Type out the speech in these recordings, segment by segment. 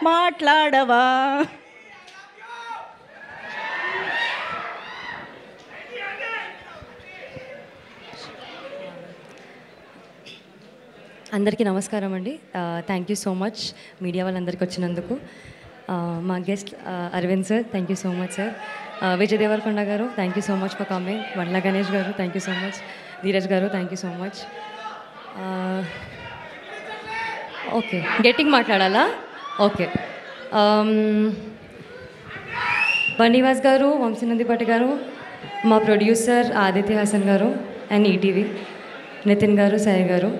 మాట్లాడవా. అందరికీ నమస్కారం అండి. Thank you so much media వాళ్ళందరికీ వచ్చినందుకు. మా guest Arvind sir, thank you so much sir. Vijay Deverakonda గారు, thank you so much for coming. Bandla Ganesh గారు, thank you so much. Dheeraj గారు, thank you so much. Okay, గట్టిగా మాట్లాడాలా? ఓకే. బన్నీవాస్ గారు, వంశీనందిపాటి గారు, మా ప్రొడ్యూసర్ ఆదిత్య హాసన్ గారు అండ్ ఈటీవీ, నితిన్ గారు, సాయి గారు,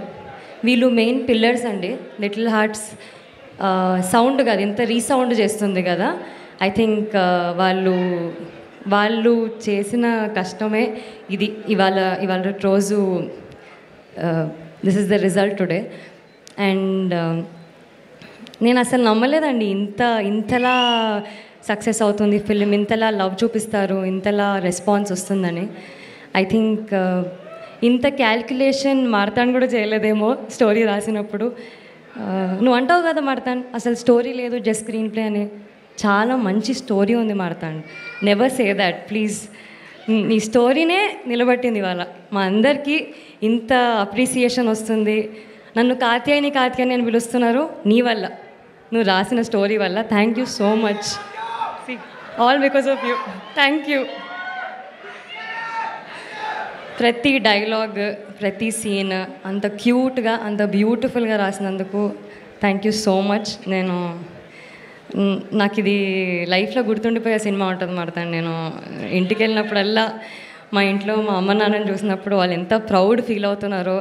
వీళ్ళు మెయిన్ పిల్లర్స్ అండి. లిటిల్ హార్ట్స్ సౌండ్ కాదు, ఇంత రీసౌండ్ చేస్తుంది కదా. ఐ థింక్ వాళ్ళు చేసిన కష్టమే ఇది. ఇవాళ రోజు this is the result today. And నేను అసలు నమ్మలేదండి ఇంతలా సక్సెస్ అవుతుంది ఫిలిం, ఇంతలా లవ్ చూపిస్తారు, ఇంతలా రెస్పాన్స్ వస్తుందని. ఐ థింక్ ఇంత క్యాల్కులేషన్ మార్తాన్ కూడా చేయలేదేమో స్టోరీ రాసినప్పుడు. నువ్వు అంటావు కదా మార్తాన్, అసలు స్టోరీ లేదు, జస్ట్ స్క్రీన్ ప్లే అని. చాలా మంచి స్టోరీ ఉంది Marthand. Never say that please. నీ స్టోరీనే నిలబట్టింది ఇవాళ. మా అందరికీ ఇంత అప్రిసియేషన్ వస్తుంది. నన్ను కాత్యాయని అని పిలుస్తున్నారు నీ వల్ల, నువ్వు రాసిన స్టోరీ వల్ల. Thank you so much. All because of you. Thank you. ప్రతి డైలాగ్, ప్రతి సీన్ అంత క్యూట్గా, అంత బ్యూటిఫుల్గా రాసినందుకు థ్యాంక్ యూ సో మచ్. నాకు ఇది లైఫ్లో గుర్తుండిపోయే సినిమా ఉంటుంది మాడతాను. నేను ఇంటికి వెళ్ళినప్పుడల్లా మా ఇంట్లో మా అమ్మ నాన్నని చూసినప్పుడు వాళ్ళు ఎంత ప్రౌడ్ ఫీల్ అవుతున్నారో.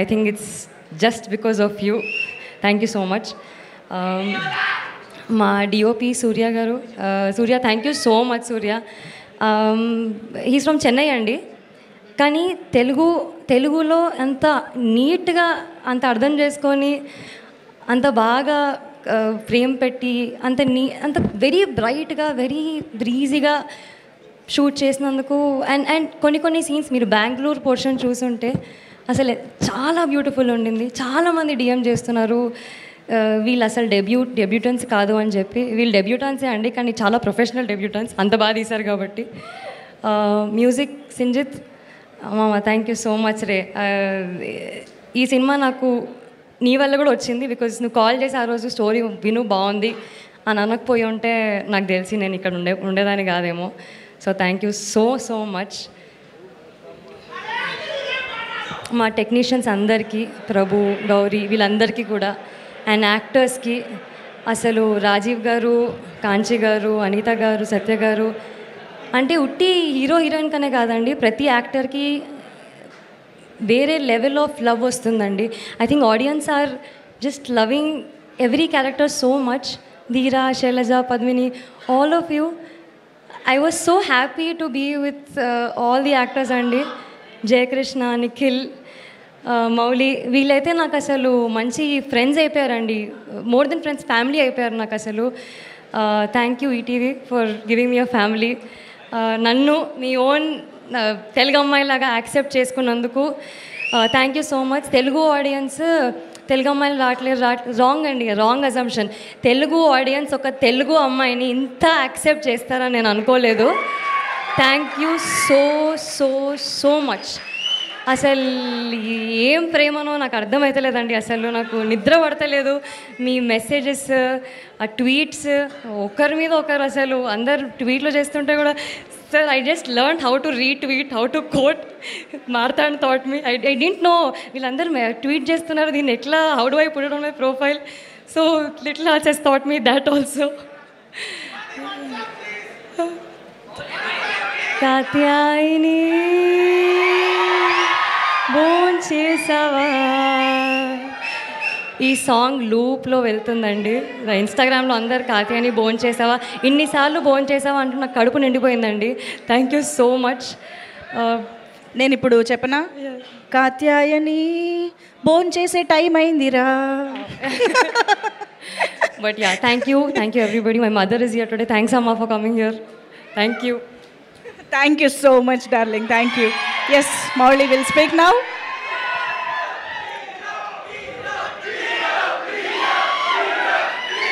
I think it's just because of you. Thank you so much. మా డిఓపి సూర్య గారు, Surya thank you so much. Surya he's from Chennai అండి, కానీ తెలుగులో అంత నీట్గా, అంత అర్థం చేసుకొని, అంత బాగా ఫ్రేమ్ పెట్టి, అంత వెరీ బ్రైట్గా, వెరీ బ్రీజీగా షూట్ చేసినందుకు. అండ్ కొన్ని సీన్స్ మీరు బెంగళూరు పోర్షన్ చూసుంటే అసలు చాలా బ్యూటిఫుల్ ఉండింది. చాలామంది డిఎం చేస్తున్నారు వీళ్ళు అసలు డెబ్యూటెన్స్ కాదు అని చెప్పి. వీళ్ళు డెబ్యూటెన్సే అండి, కానీ చాలా ప్రొఫెషనల్ డెబ్యూటెన్స్, అంత బాగా తీశారు కాబట్టి. మ్యూజిక్ సింజిత్ మామ, థ్యాంక్ యూ సో మచ్ రే. ఈ సినిమా నాకు నీ వల్ల కూడా వచ్చింది, బికాజ్ నువ్వు కాల్ చేసి ఆ రోజు స్టోరీ విను బాగుంది అని అనకపోయి ఉంటే నాకు తెలిసి నేను ఇక్కడ ఉండేదాన్ని కాదేమో. So thank you so much. మా టెక్నీషియన్స్ అందరికీ, ప్రభు, గౌరీ, వీళ్ళందరికీ కూడా, అండ్ యాక్టర్స్కి అసలు రాజీవ్ గారు, కాంచి గారు, అనిత గారు, సత్య గారు, అంటే ఉట్టి హీరో హీరోయిన్ కనే కాదండి, ప్రతి యాక్టర్కి వేరే లెవెల్ ఆఫ్ లవ్ వస్తుందండి. I think audience are just loving every character so much. Dheera, Shailaja, Padmini, all of you. I was so happy to be with all the actors అండి. జయకృష్ణ, నిఖిల్, మౌలి, వీళ్ళైతే నాకు అసలు మంచి ఫ్రెండ్స్ అయిపోయారండి. మోర్ దెన్ ఫ్రెండ్స్, ఫ్యామిలీ అయిపోయారు నాకు అసలు. Thank you ETV for giving me your family. నన్ను మీ ఓన్ తెలుగు అమ్మాయిలాగా యాక్సెప్ట్ చేసుకున్నందుకు thank you so much. Telugu audience Telugu అమ్మాయిలు రావట్లేదు రాంగ్ అండి, రాంగ్ అజంప్షన్. తెలుగు ఆడియన్స్ ఒక తెలుగు అమ్మాయిని ఇంత యాక్సెప్ట్ చేస్తారని నేను అనుకోలేదు. Thank you so much. అసలు ఏం ప్రేమనో నాకు అర్థమవుతలేదండి. అసలు నాకు నిద్ర పడతలేదు. మీ మెసేజెస్, ఆ ట్వీట్స్, ఒకరి మీద ఒకరు అసలు అందరు ట్వీట్లు చేస్తుంటే కూడా, sir I just learn how to retweet, how to quote. Marthand taught me, I didn't know వీళ్ళందరూ ట్వీట్ చేస్తున్నారు, దీన్ని ఎట్లా, how do I put it on my profile. So little hearts has taught me that also. Katyayani భోంచేసావా, ఈ song లూప్లో వెళ్తుందండి. ఇన్స్టాగ్రామ్లో అందరు కాత్యాయని భోంచేసావా, ఇన్నిసార్లు భోంచేసావా అంటూ నాకు కడుపు నిండిపోయిందండి. Thank you so much. నేను ఇప్పుడు చెప్పనా, కాత్యాయని భోంచేసే టైం అయిందిరా. But yeah, thank you everybody. My mother is here today. Thanks అమ్మా for coming here. Thank you. Thank you so much, darling. Thank you. Yes, Mauli will speak now.